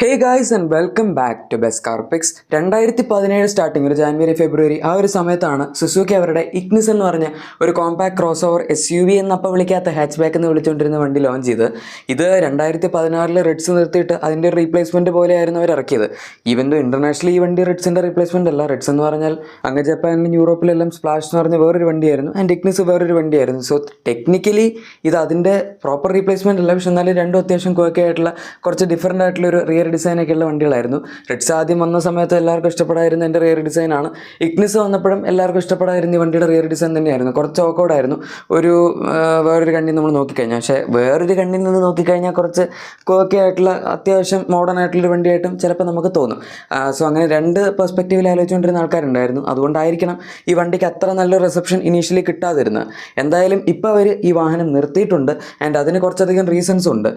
Hey guys and welcome back to best car picks. 2017 starting ഒരു January ഫെബ്രുവരി ആ ഒരു സമയത്താണ് സുസുക്കി അവരുടെ ഇഗ്നിസ് എന്ന് പറഞ്ഞ ഒരു കോമ്പാക്ട് ക്രോസ് ഓവർ SUV എന്നപ്പോൾ വിളിക്കാത്ത ഹാച്ച് ബാക്ക് എന്ന് വിളിച്ചുകൊണ്ടിരുന്ന വണ്ടി ലോഞ്ച് ചെയ്ത്. ഇത് 2016 റിഡ്സ് നിർത്തിയിട്ട് അതിൻ്റെ ഒരു റീപ്ലേസ്മെൻറ്റ് പോലെയായിരുന്നു അവർ ഇറക്കിയത്. ഈവൻ ദോ ഇന്റർനാഷണലി ഈ വണ്ടി റിഡ്സിൻ്റെ റീപ്ലേസ്മെൻ്റ് അല്ല. റിഡ്സ് എന്ന് പറഞ്ഞാൽ അങ്ങ് ജപ്പാനിലും യൂറോപ്പിലെല്ലാം സ്പ്ലാഷ് എന്ന് പറഞ്ഞ വേറൊരു വണ്ടിയായിരുന്നു, ആൻഡ് ഇഗ്നിസ് വേറൊരു വണ്ടിയായിരുന്നു. സോ ടെക്നിക്കലി ഇത് അതിൻ്റെ പ്രോപ്പർ റീപ്ലേസ്മെൻ്റ് അല്ല, പക്ഷെ എന്നാലും രണ്ടും അത്യാവശ്യം ക്വാക്കി ആയിട്ടുള്ള കുറച്ച് ഡിഫറൻ്റ് ആയിട്ടുള്ള ഒരു റിയർ ഡിസൈനൊക്കെയുള്ള വണ്ടികളായിരുന്നു. റിഡ്സ് ആദ്യം വന്ന സമയത്ത് എല്ലാവർക്കും ഇഷ്ടപ്പെടായിരുന്നു എൻ്റെ റിയർ ഡിസൈനാണ്. ഇഗ്നിസ് വന്നപ്പോഴും എല്ലാവർക്കും ഇഷ്ടപ്പെടായിരുന്നു ഈ വണ്ടിയുടെ റിയർ ഡിസൈൻ തന്നെയായിരുന്നു. കുറച്ച് ഓക്കോർഡായിരുന്നു ഒരു വേറൊരു കണ്ണിൽ നമ്മൾ നോക്കിക്കഴിഞ്ഞാൽ. പക്ഷേ വേറൊരു കണ്ണിൽ നിന്ന് നോക്കിക്കഴിഞ്ഞാൽ കുറച്ച് കോക്കി ആയിട്ടുള്ള അത്യാവശ്യം മോഡേൺ ആയിട്ടുള്ളൊരു വണ്ടിയായിട്ടും ചിലപ്പോൾ നമുക്ക് തോന്നും. സോ അങ്ങനെ രണ്ട് പെർസ്പെക്റ്റീവിൽ ആലോചിച്ചുകൊണ്ടിരുന്ന ആൾക്കാരുണ്ടായിരുന്നു. അതുകൊണ്ടായിരിക്കണം ഈ വണ്ടിക്ക് അത്ര നല്ലൊരു റിസപ്ഷൻ ഇനീഷ്യലി കിട്ടാതിരുന്നത്. എന്തായാലും ഇപ്പോൾ അവർ ഈ വാഹനം നിർത്തിയിട്ടുണ്ട്, ആൻഡ് അതിന് കുറച്ചധികം റീസൺസ് ഉണ്ട്.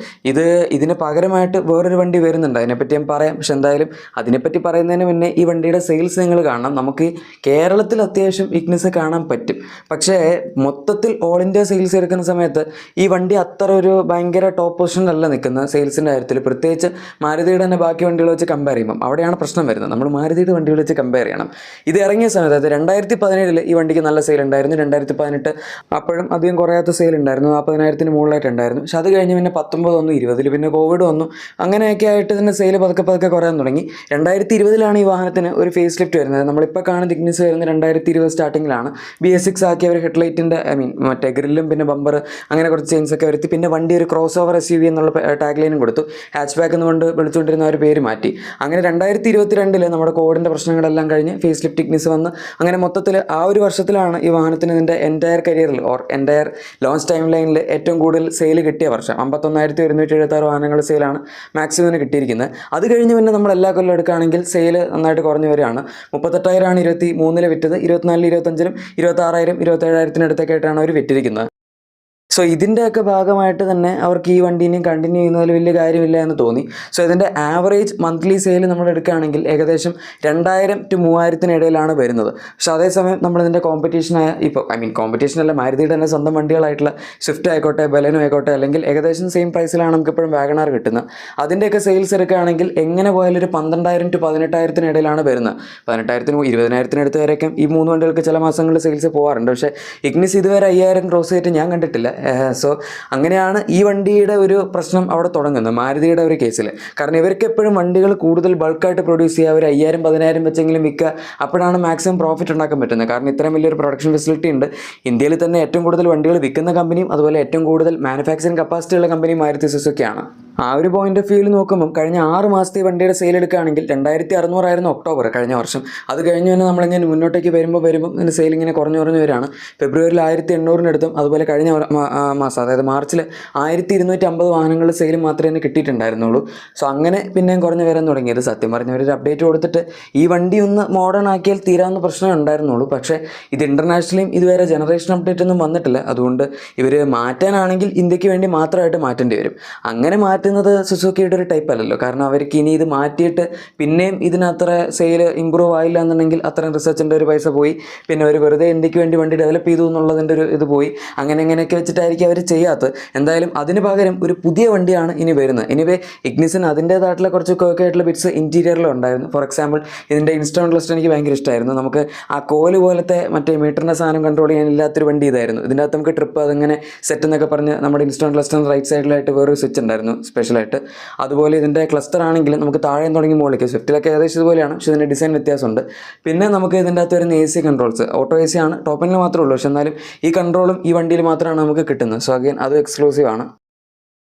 ഇതിന് പകരമായിട്ട് വേറൊരു വണ്ടി വരുന്നുണ്ട്, അതിനെപ്പറ്റി ഞാൻ പറയാം. പക്ഷെ എന്തായാലും അതിനെപ്പറ്റി പറയുന്നതിന് മുന്നേ ഈ വണ്ടിയുടെ സെയിൽസ് നിങ്ങൾ കാണണം. നമുക്ക് കേരളത്തിൽ അത്യാവശ്യം ഇഗ്നിസ് കാണാൻ പറ്റും, പക്ഷേ മൊത്തത്തിൽ ഓൾ ഇന്ത്യ സെയിൽസ് എടുക്കുന്ന സമയത്ത് ഈ വണ്ടി അത്ര ഒരു ഭയങ്കര ടോപ്പ് പൊസിഷനിലല്ല നിൽക്കുന്നത് സെയിൽസിൻ്റെ കാര്യത്തിൽ. പ്രത്യേകിച്ച് മാരുതിയുടെ തന്നെ ബാക്കി വണ്ടികൾ വെച്ച് കമ്പയർ ചെയ്യുമ്പം അവിടെയാണ് പ്രശ്നം വരുന്നത്. നമ്മൾ മാരുതിയുടെ വണ്ടികൾ വെച്ച് കമ്പയർ ചെയ്യണം. ഇത് ഇറങ്ങിയ സമയത്ത്, അതായത് 2017 ഈ വണ്ടിക്ക് നല്ല സെയിൽ ഉണ്ടായിരുന്നു. 2018 അപ്പോഴും അധികം കുറയാത്ത സെയിൽ ഉണ്ടായിരുന്നു, 40,000 മുകളിലായിട്ടുണ്ടായിരുന്നു. പക്ഷെ അത് കഴിഞ്ഞ് പിന്നെ 19 വന്നു, 20 പിന്നെ കോവിഡ് വന്നു. അങ്ങനെയൊക്കെ ആയിട്ട് തന്നെ സെയിൽ പതുക്കെ കുറയാൻ തുടങ്ങി. 2020 ഈ വാഹനത്തിന് ഒരു ഫേസ് ലിഫ്റ്റ് വരുന്നത്. നമ്മളിപ്പോൾ കാണുന്ന ഇഗ്നിസ് വരുന്നത് 2020 സ്റ്റാർട്ടിങ്ങിലാണ്. BS6 ആക്കി അവർ ഹെഡ്ലൈറ്റിൻ്റെ മറ്റേ ഗ്രില്ലും പിന്നെ ബമ്പർ അങ്ങനെ കുറച്ച് ചേഞ്ചസ് ഒക്കെ വരുത്തി. പിന്നെ വണ്ടി ഒരു ക്രോസ് ഓവർ SUV എന്നുള്ള ടാഗ് ലൈനും കൊടുത്തു. ഹാച്ച് ബാക്ക് എന്നുകൊണ്ട് വിളിച്ചുകൊണ്ടിരുന്ന ഒരു പേര് മാറ്റി. അങ്ങനെ 2022 നമ്മുടെ കോവിഡിൻ്റെ പ്രശ്നങ്ങളെല്ലാം കഴിഞ്ഞ് ഫേസ് ലിഫ്റ്റ് ഇഗ്നിസ് വന്ന് അങ്ങനെ മൊത്തത്തിൽ ആ ഒരു വർഷത്തിലാണ് ഈ വാഹനത്തിന് ഇതിൻ്റെ എൻറ്റയർ കരിയറിൽ എൻറ്റയർ ലോഞ്ച് ടൈം ലൈനിൽ ഏറ്റവും കൂടുതൽ സെയിൽ കിട്ടിയ വർഷം. 51,176 വാഹനങ്ങൾ സെയിലാണ് മാക്സിമം കിട്ടിയിരിക്കുന്നത്. അത് കഴിഞ്ഞ് പിന്നെ നമ്മൾ എല്ലാ കൊല്ലം എടുക്കുകയാണെങ്കിൽ സെയിൽ നന്നായിട്ട് കുറഞ്ഞു വരികയാണ്. 38,000 23 വിറ്റത്. 24, 25, 26,000, 27,000 ആയിട്ടാണ് അവർ വിറ്റിരിക്കുന്നത്. സോ ഇതിൻ്റെയൊക്കെ ഭാഗമായിട്ട് തന്നെ അവർക്ക് ഈ വണ്ടീനെയും കണ്ടിന്യൂ ചെയ്യുന്നതിൽ വലിയ കാര്യമില്ല എന്ന് തോന്നി. സോ ഇതിൻ്റെ ആവറേജ് മന്ത്ലി സെയിൽ നമ്മൾ എടുക്കുകയാണെങ്കിൽ ഏകദേശം 2,000 to 3,000 ഇടയിലാണ് വരുന്നത്. പക്ഷേ അതേസമയം നമ്മളിതിൻ്റെ കോമ്പറ്റീഷനായ കോമ്പറ്റീഷനല്ല, മാരുതിയുടെ തന്നെ സ്വന്തം വണ്ടികളായിട്ടുള്ള സ്വിഫ്റ്റ് ആയിക്കോട്ടെ, ബലെനോ ആയിക്കോട്ടെ, അല്ലെങ്കിൽ ഏകദേശം സെയിം പ്രൈസിലാണ് നമുക്കിപ്പോഴും വാഗണാർ കിട്ടുന്നത്. അതിൻ്റെയൊക്കെ സെയിൽസ് എടുക്കുകയാണെങ്കിൽ എങ്ങനെ പോയാലും ഒരു 12,000 to 18,000 ഇടയിലാണ് വരുന്നത്. 18,000 20,000 അടുത്ത് വരെയൊക്കെ ഈ മൂന്ന് വണ്ടികൾക്ക് ചില മാസങ്ങളിൽ സെയിൽസ് പോകാറുണ്ട്. പക്ഷേ ഇഗ്നിസ് ഇതുവരെ 5,000 ക്രോസ് ചെയ്തിട്ട് ഞാൻ കണ്ടിട്ടില്ല. സോ അങ്ങനെയാണ് ഈ വണ്ടിയുടെ ഒരു പ്രശ്നം അവിടെ തുടങ്ങുന്നത് മാരുതിയുടെ ഒരു കേസിൽ. കാരണം ഇവർക്ക് എപ്പോഴും വണ്ടികൾ കൂടുതൽ ബൾക്കായിട്ട് പ്രൊഡ്യൂസ് ചെയ്യുക, ഒരു 5,000 10,000 വെച്ചെങ്കിലും വിൽക്കുക. അപ്പോഴാണ് മാക്സിമം പ്രോഫിറ്റ് ഉണ്ടാക്കാൻ പറ്റുന്നത്. കാരണം ഇത്രയും വലിയൊരു പ്രൊഡക്ഷൻ ഫെസിലിറ്റി ഉണ്ട്. ഇന്ത്യയിൽ തന്നെ ഏറ്റവും കൂടുതൽ വണ്ടികൾ വിൽക്കുന്ന കമ്പനിയും അതുപോലെ ഏറ്റവും കൂടുതൽ മാനുഫാക്ചറിങ് കപ്പാസിറ്റി ഉള്ള കമ്പനിയും മാരുതി സുസുക്കിയാണ്. ആ ഒരു പോയിന്റ് ഓഫ് വ്യൂവിൽ നോക്കുമ്പോൾ കഴിഞ്ഞ 6 മാസത്തെ വണ്ടിയുടെ സെയിൽ എടുക്കുകയാണെങ്കിൽ 2,600 ആയിരുന്നു ഒക്ടോബർ കഴിഞ്ഞ വർഷം. അത് കഴിഞ്ഞ് തന്നെ നമ്മളിങ്ങനെ മുന്നോട്ടേക്ക് വരുമ്പോൾ ഇതിൻ്റെ സെയിൽ ഇങ്ങനെ കുറഞ്ഞു വരികയാണ്. ഫെബ്രുവരിയിൽ 1,800 അതുപോലെ കഴിഞ്ഞ മാസം അതായത് മാർച്ചിൽ 1,250 വാഹനങ്ങളുടെ സെയിൽ മാത്രമേ കിട്ടിയിട്ടുണ്ടായിരുന്നുള്ളൂ. സോ അങ്ങനെ പിന്നെയും കുറഞ്ഞു വരാൻ തുടങ്ങിയത്. സത്യം പറഞ്ഞ ഒരു അപ്ഡേറ്റ് കൊടുത്തിട്ട് ഈ വണ്ടി ഒന്ന് മോഡേൺ ആക്കിയാൽ തീരാവുന്ന പ്രശ്നമേ ഉണ്ടായിരുന്നുള്ളൂ. പക്ഷേ ഇത് ഇൻ്റർനാഷണലിയും ഇതുവരെ ജനറേഷൻ അപ്ഡേറ്റ് ഒന്നും വന്നിട്ടില്ല. അതുകൊണ്ട് ഇവർ മാറ്റാനാണെങ്കിൽ ഇന്ത്യക്ക് വേണ്ടി മാത്രമായിട്ട് മാറ്റേണ്ടി വരും. അങ്ങനെ മാറ്റുന്നത് സുസുക്കിയുടെ ഒരു ടൈപ്പ് അല്ലല്ലോ. കാരണം അവർക്ക് ഇനി ഇത് മാറ്റിയിട്ട് പിന്നെയും ഇതിനത്ര സെയിൽ ഇമ്പ്രൂവ് ആയില്ല എന്നുണ്ടെങ്കിൽ അത്രയും റിസർച്ചിൻ്റെ ഒരു പൈസ പോയി. പിന്നെ അവർ വെറുതെ ഇന്ത്യക്ക് വേണ്ടി വണ്ടി ഡെവലപ്പ് ചെയ്തു എന്നുള്ളതിൻ്റെ ഒരു ഇത് പോയി. അങ്ങനെയൊക്കെ വെച്ചിട്ടായിരിക്കും അവർ ചെയ്യാത്തത്. എന്തായാലും അതിന് പകരം ഒരു പുതിയ വണ്ടിയാണ് ഇനി വരുന്നത്. എനിവേ ഇഗ്നിസിന് അതിൻ്റേതായിട്ടുള്ള കുറച്ച് ഒക്കെ ആയിട്ടുള്ള ബിറ്റ്സ് ഇൻറ്റീരിയറിലും ഉണ്ടായിരുന്നു. ഫോർ എക്സാമ്പിൾ ഇതിൻ്റെ ഇൻസ്ട്രുമെൻ്റ് ലിസ്റ്റ് എനിക്ക് ഭയങ്കര ഇഷ്ടമായിരുന്നു. നമുക്ക് ആ കോല് പോലത്തെ മറ്റേ മീറ്ററിൻ്റെ സാധനം കൺട്രോൾ ചെയ്യാനില്ലാത്തൊരു വണ്ടി ഇതായിരുന്നു. ഇതിൻ്റെ അകത്ത് നമുക്ക് ട്രിപ്പ് അതിങ്ങനെ സെറ്റ് എന്നൊക്കെ പറഞ്ഞ് നമ്മുടെ ഇൻസ്ട്രുമെൻ്റ് ലിസ്റ്റിന് റൈറ്റ് സൈഡിലായിട്ട് വേറൊരു സ്വിച്ച് ഉണ്ടായിരുന്നു സ്പെഷ്യലായിട്ട്. അതുപോലെ ഇതിൻ്റെ ക്ലസ്റ്റർ ആണെങ്കിലും നമുക്ക് താഴെ തുടങ്ങി മുകളിലേക്ക്, സ്വിഫ്റ്റിലൊക്കെ ഏകദേശം ഇതുപോലെയാണ്, പക്ഷേ ഇതിൻ്റെ ഡിസൈൻ വ്യത്യാസമുണ്ട്. പിന്നെ നമുക്ക് ഇതിൻ്റെ അകത്ത് വരുന്ന AC കൺട്രോൾസ് ഓട്ടോ AC ആണ്, ടോപ്പ് എൻഡിൽ മാത്രമേ ഉള്ളൂ. പക്ഷേ എന്നാലും ഈ കൺട്രോളും ഈ വണ്ടിയിൽ മാത്രമാണ് നമുക്ക് കിട്ടുന്നത്. സോ അഗൈൻ അത് എക്സ്ക്ലൂസീവ് ആണ്.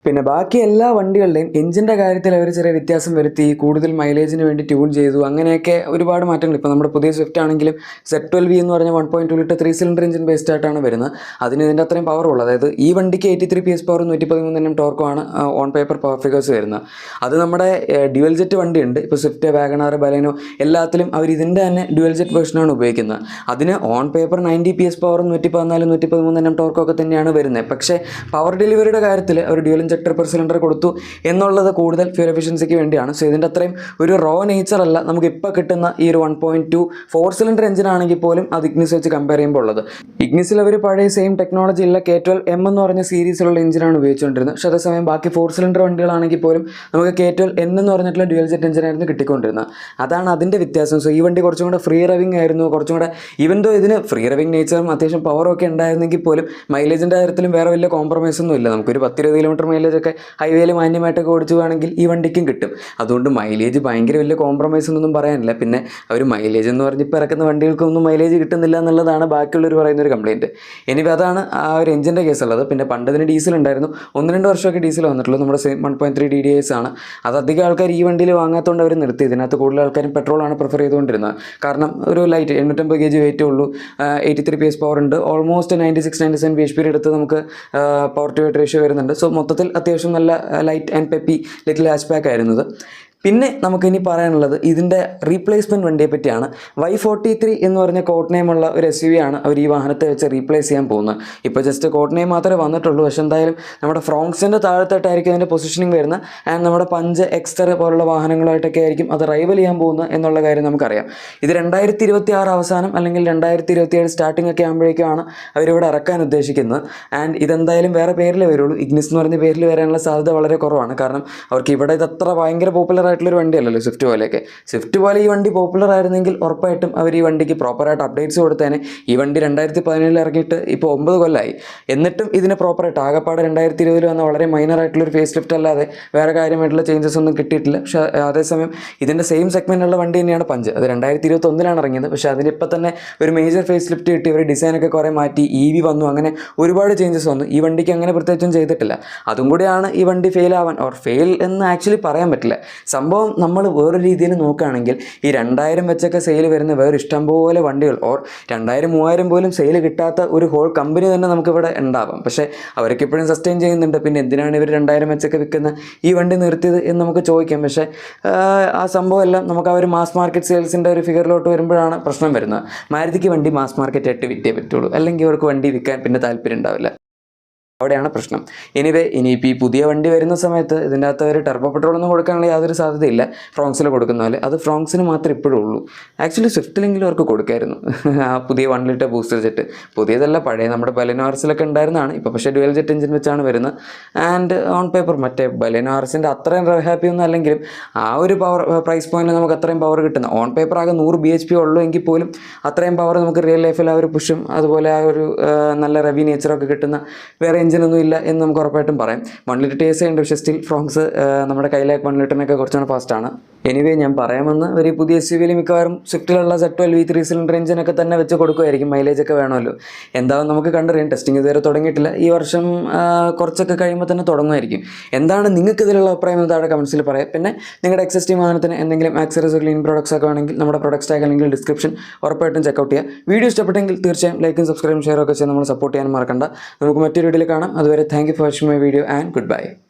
പിന്നെ ബാക്കി എല്ലാ വണ്ടികളുടെയും എഞ്ചിൻ്റെ കാര്യത്തിൽ അവർ ചെറിയ വ്യത്യാസം വരുത്തി, കൂടുതൽ മൈലേജിന് വേണ്ടി ട്യൂൺ ചെയ്തു. അങ്ങനെയൊക്കെ ഒരുപാട് മാറ്റങ്ങൾ. ഇപ്പോൾ നമ്മുടെ പുതിയ സ്വിഫ്റ്റ് ആണെങ്കിലും Z12V എന്ന് പറഞ്ഞ 1.2 ലിറ്റർ 3 സിലിണ്ടർ എഞ്ചിൻ ബേസ്ഡ് ആയിട്ടാണ് വരുന്നത്. അതിന് ഇതിൻ്റെ അത്രയും പവർ ഉള്ളത്. അതായത് ഈ വണ്ടിക്ക് 83 PS പവറും 113 Nm ടോർക്കുമാണ് ഓൺ പേപ്പർ പവർ ഫിഗേഴ്സ് വരുന്നത്. അത് നമ്മുടെ ഡ്യുവൽ ജെറ്റ് വണ്ടിയുണ്ട്. ഇപ്പോൾ സ്വിഫ്റ്റ്, വാഗണാർ, ബലെനോ എല്ലാത്തിലും അവർ ഇതിൻ്റെ തന്നെ ഡ്യുവൽ ജെറ്റ് വേർഷനാണ് ഉപയോഗിക്കുന്നത്. അതിന് ഓൺ പേപ്പർ 90 PS പവറും 114 113 Nm ടോർക്കും ഒക്കെ തന്നെയാണ് വരുന്നത്. പക്ഷേ പവർ ഡെലിവറിയുടെ കാര്യത്തിൽ അവർ ഡ്യുവൽ ഇഞ്ചക്ടർ പെർ സിലിണ്ടർ കൊടുത്തു എന്നുള്ളത് കൂടുതൽ ഫ്യൂൽ എഫിഷ്യൻസിക്ക് വേണ്ടിയാണ്. സോ ഇതിൻ്റെ അത്രയും ഒരു റോ നേച്ചർ അല്ല നമുക്ക് ഇപ്പോൾ കിട്ടുന്ന ഈ ഒരു 1.2 4 സിലിണ്ടർ എഞ്ചിൻ ആണെങ്കിൽ പോലും അത് ഇഗ്നിസ് വെച്ച് കമ്പയർ ചെയ്യുമ്പോൾ ഉള്ളത്. ഇഗ്നിസിൽ അവർ പഴയ സെയിം ടെക്നോളജി ഉള്ള K12 M എന്ന് പറഞ്ഞ സീരീസിലുള്ള എഞ്ചിനാണ് ഉപയോഗിച്ചുകൊണ്ടിരുന്നത്. പക്ഷേ അതേസമയം ബാക്കി 4 സിലിണ്ടർ വണ്ടികളാണെങ്കിൽ പോലും നമുക്ക് K12 N എന്ന് പറഞ്ഞിട്ടുള്ള ഡ്യുവൽ ജെറ്റ് എഞ്ചിനായിരുന്നു കിട്ടിക്കൊണ്ടിരുന്നത്. അതാണ് അതിൻ്റെ വ്യത്യാസം. സോ ഈ വണ്ടി കുറച്ചും കൂടെ ഫ്രീ റവിങ് ആയിരുന്നു, കുറച്ചും കൂടെ ഈവൻ ദോ ഇതിന് ഫ്രീ റവിങ് നേച്ചറും അത്യാവശ്യം പവറും ഒക്കെ ഉണ്ടായിരുന്നെങ്കിൽ പോലും മൈലേജിൻ്റെ കാര്യത്തിലും വേറെ വലിയ കോംപ്രമൈസ് ഒന്നും ഇല്ല. നമുക്കൊരു 10-20 കിലോമീറ്റർ മൈലേജ് ഒക്കെ ഹൈവേയിൽ മാന്യമായിട്ടൊക്കെ ഓടിച്ചു വേണമെങ്കിൽ ഈ വണ്ടിക്കും കിട്ടും. അതുകൊണ്ട് മൈലേജ് ഭയങ്കര വലിയ കോംപ്രമൈസ് ഒന്നും പറയാനില്ല. പിന്നെ അവർ മൈലേജ് എന്ന് പറഞ്ഞ് ഇപ്പോൾ ഇറക്കുന്ന വണ്ടികൾക്കൊന്നും മൈലേജ് കിട്ടുന്നില്ല എന്നുള്ളതാണ് ബാക്കിയുള്ളവർ പറയുന്നൊരു കംപ്ലയിൻറ്റ്. ഇനിയിപ്പോൾ അതാണ് ആ ഒരു എഞ്ചിൻ്റെ കേസുള്ളത്. പിന്നെ പണ്ടതിന് ഡീസൽ ഉണ്ടായിരുന്നു, 1-2 വർഷമൊക്കെ ഡീസൽ വന്നിട്ടുള്ളൂ. നമ്മുടെ 1.3 DDIs ആണ്. അത് അധികം ആൾക്കാർ ഈ വണ്ടിയിൽ വാങ്ങാത്തതുകൊണ്ട് അവർ നിർത്തി. ഇതിനകത്ത് കൂടുതൽ ആൾക്കാരും പെട്രോളാണ് പ്രിഫർ ചെയ്തുകൊണ്ടിരുന്നത്. കാരണം ഒരു ലൈറ്റ് 850 kg വെയിറ്റേ ഉള്ളൂ, 83 PS പവർ ഉണ്ട്, ഓൾമോസ്റ്റ് 96-97 bhp എടുത്ത് നമുക്ക് പവർ ടു വെയിറ്റ് റേഷ്യോ വരുന്നുണ്ട്. സോ മൊത്തത്തിൽ അത്യാവശ്യം നല്ല light and peppy little hatch back ആയിരുന്നത്. പിന്നെ നമുക്കിനി പറയാനുള്ളത് ഇതിൻ്റെ റീപ്ലേസ്മെൻറ്റ് വണ്ടിയെ പറ്റിയാണ്. Y43 എന്ന് പറഞ്ഞ കോഡ് നെയിമുള്ള ഒരു SUV ആണ് അവർ ഈ വാഹനത്തെ വെച്ച് റീപ്ലേസ് ചെയ്യാൻ പോകുന്നത്. ഇപ്പോൾ ജസ്റ്റ് കോഡ് നെയിം മാത്രമേ വന്നിട്ടുള്ളൂ. പക്ഷേ എന്തായാലും നമ്മുടെ ഫ്രോങ്സിൻ്റെ താഴത്തായിട്ടായിരിക്കും അതിൻ്റെ പൊസിഷനിങ് വരുന്നത്. ആൻഡ് നമ്മുടെ പഞ്ച് എക്സ്റ്റർ പോലുള്ള വാഹനങ്ങളായിട്ടൊക്കെ ആയിരിക്കും അത് റൈവൽ ചെയ്യാൻ പോകുന്നത് എന്നുള്ള കാര്യം നമുക്കറിയാം. ഇത് 2026 അവസാനം അല്ലെങ്കിൽ 2027 സ്റ്റാർട്ടിംഗ് ഒക്കെ ആകുമ്പോഴേക്കുമാണ് അവരിവിടെ ഇറക്കാൻ ഉദ്ദേശിക്കുന്നത്. ആൻഡ് ഇതെന്തായാലും വേറെ പേരിലേ വരുള്ളൂ. ഇഗ്നിസ് എന്ന് പറഞ്ഞ പേരിൽ വരാനുള്ള സാധ്യത വളരെ കുറവാണ്. കാരണം അവർക്ക് ഇവിടെ ഇത് അത്ര ഭയങ്കര പോപ്പുലർ ആയിട്ടുള്ളൊരു വണ്ടിയല്ലല്ലോ സ്വിഫ്റ്റ് പോലെയൊക്കെ. സ്വിഫ്റ്റ് പോലെ ഈ വണ്ടി പോപ്പുലർ ആയിരുന്നെങ്കിൽ ഉറപ്പായിട്ടും അവർ ഈ വണ്ടിക്ക് പ്രോപ്പറായിട്ട് അപ്ഡേറ്റ്സ് കൊടുത്തേനെ. ഈ വണ്ടി 2017 ഇറങ്ങിയിട്ട് ഇപ്പോൾ 9 കൊല്ലമായി. എന്നിട്ടും ഇതിന് പ്രോപ്പറായിട്ട് ആകെപ്പാട് 2020 വന്ന വളരെ മൈനർ ആയിട്ടുള്ളൊരു ഫേസ് ലിഫ്റ്റ് അല്ലാതെ വേറെ കാര്യമായിട്ടുള്ള ചേഞ്ചസ് ഒന്നും കിട്ടിയിട്ടില്ല. പക്ഷേ അതേസമയം ഇതിൻ്റെ സെയിം സെഗ്മെൻറ്റുള്ള വണ്ടി തന്നെയാണ് പഞ്ച്. അത് 2021 ഇറങ്ങിയത്. പക്ഷേ അതിനിപ്പോൾ തന്നെ ഒരു മേജർ ഫേസ് ലിഫ്റ്റ് കിട്ടി, ഇവർ ഡിസൈനൊക്കെ കുറേ മാറ്റി, EV വന്നു, അങ്ങനെ ഒരുപാട് ചേഞ്ചസ് വന്നു. ഈ വണ്ടിക്ക് അങ്ങനെ പ്രത്യേകിച്ചും ചെയ്തിട്ടില്ല. അതും കൂടിയാണ് ഈ വണ്ടി ഫെയിൽ ആവാൻ, ഓർ ഫെയിൽ എന്ന് ആക്ച്വലി പറയാൻ പറ്റില്ല. സംഭവം നമ്മൾ വേറൊരു രീതിയിൽ നോക്കുകയാണെങ്കിൽ ഈ 2000 വെച്ചൊക്കെ സെയിൽ വരുന്ന വേറെ ഇഷ്ടംപോലെ വണ്ടികൾ, ഓർ 2000-3000 പോലും സെയിൽ കിട്ടാത്ത ഒരു ഹോൾ കമ്പനി തന്നെ നമുക്കിവിടെ ഉണ്ടാവാം. പക്ഷേ അവർക്ക് ഇപ്പോഴും സസ്റ്റെയിൻ ചെയ്യുന്നുണ്ട്. പിന്നെ എന്തിനാണ് ഇവർ 2000 വെച്ചൊക്കെ വിൽക്കുന്ന ഈ വണ്ടി നിർത്തിയത് എന്ന് നമുക്ക് ചോദിക്കാം. പക്ഷേ ആ സംഭവമെല്ലാം നമുക്ക് ആ ഒരു മാസ് മാർക്കറ്റ് സെയിൽസിൻ്റെ ഒരു ഫിഗറിലോട്ട് വരുമ്പോഴാണ് പ്രശ്നം വരുന്നത്. മാരുതിക്ക് വണ്ടി മാസ് മാർക്കറ്റ് ആയിട്ട് വിറ്റേ പറ്റുള്ളൂ, അല്ലെങ്കിൽ അവർക്ക് വണ്ടി വിൽക്കാൻ പിന്നെ താല്പര്യം ഉണ്ടാവില്ല. അവിടെയാണ് പ്രശ്നം. ഇനിയിപ്പോൾ ഈ പുതിയ വണ്ടി വരുന്ന സമയത്ത് ഇതിൻ്റെ അകത്ത് ഒരു ടർബോ പെട്രോളൊന്നും കൊടുക്കാനുള്ള യാതൊരു സാധ്യതയില്ല. ഫ്രോങ്സിൽ കൊടുക്കുന്ന പോലെ അത് ഫ്രോങ്സിന് മാത്രമേ ഇപ്പോഴും ഉള്ളൂ. ആക്ച്വലി സ്വിഫ്റ്റിലെങ്കിലും അവർക്ക് കൊടുക്കായിരുന്നു ആ പുതിയ 1 ലിറ്റർ ബൂസ്റ്റർ ജെറ്റ്. പുതിയതല്ല, പഴയ നമ്മുടെ ബലെനോ ആർസിലൊക്കെ ഉണ്ടായിരുന്നതാണ്. ഇപ്പോൾ പക്ഷേ ഡ്യുവൽ ജെറ്റ് എഞ്ചിൻ വെച്ചാണ് വരുന്നത്. ആൻഡ് ഓൺ പേപ്പർ മറ്റേ ബലെനോ ആർസിൻ്റെ അത്രയും ഹാപ്പി ഒന്നും അല്ലെങ്കിലും ആ ഒരു പവർ പ്രൈസ് പോയിന്റിൽ നമുക്ക് അത്രയും പവർ കിട്ടുന്ന, ഓൺ പേപ്പർ ആകെ 100 bhp ഉള്ളൂ എങ്കിൽ പോലും അത്രയും പവർ നമുക്ക് റിയൽ ലൈഫിൽ ആ ഒരു പുഷും അതുപോലെ ആ ഒരു നല്ല റവി നേച്ചറൊക്കെ കിട്ടുന്ന വേറെ എഞ്ചിനൊന്നും ഇല്ല എന്ന് നമുക്ക് ഉറപ്പായിട്ടും പറയാം. 1 ലിറ്റർ TSI ഉണ്ട്, പക്ഷേ സ്റ്റിൽ ഫ്രോങ്സ് നമ്മുടെ കയ്യിലേക്ക് 1 ലിറ്ററിനൊക്കെ കുറച്ചുകൂടെ ഫാസ്റ്റാണ്. എനിവേ ഞാൻ പറയാമെന്ന് ഒരു പുതിയ SUV മിക്കവാറും സ്വിഫ്റ്റിലുള്ള Z12 V3 സിലിണ്ടർ എഞ്ചിനൊക്കെ തന്നെ വെച്ച് കൊടുക്കുമായിരിക്കും. മൈലേജൊക്കെ വേണമല്ലോ. എന്താണെന്ന് നമുക്ക് കണ്ടറിയാം. ടെസ്റ്റിംഗ് ഇതുവരെ തുടങ്ങിയിട്ടില്ല. ഈ വർഷം കുറച്ചൊക്കെ കഴിയുമ്പോൾ തന്നെ തുടങ്ങുമായിരിക്കും. എന്താണ് നിങ്ങൾക്ക് ഇതിലുള്ള അഭിപ്രായം എന്ന് താഴെ കമൻസിൽ പറയാം. പിന്നെ നിങ്ങളുടെ എക്സിസ്റ്റിംഗ് വാഹനത്തിന് എന്തെങ്കിലും ആക്സറീസ് ക്ലീൻ പ്രോഡക്ട്സ് ഒക്കെ വേണമെങ്കിൽ നമ്മുടെ പ്രൊഡക്ട്സ് ടാഗ് അല്ലെങ്കിൽ ഡിസ്ക്രിപ്ഷൻ ഉറപ്പായിട്ടും ചെക്കൗട്ട് ചെയ്യുക. വീഡിയോ ഇഷ്ടപ്പെട്ടെങ്കിൽ തീർച്ചയായും ലൈക്കും സബ്സ്ക്രൈബും ഷെയർ ഒക്കെ ചെയ്ത് നമ്മൾ സപ്പോർട്ട് ചെയ്യാൻ മറക്കണ്ട. നമുക്ക് മറ്റൊരു വീഡിയോയിൽ കാണാം. അതുവരെ thank you for watching my video and good bye.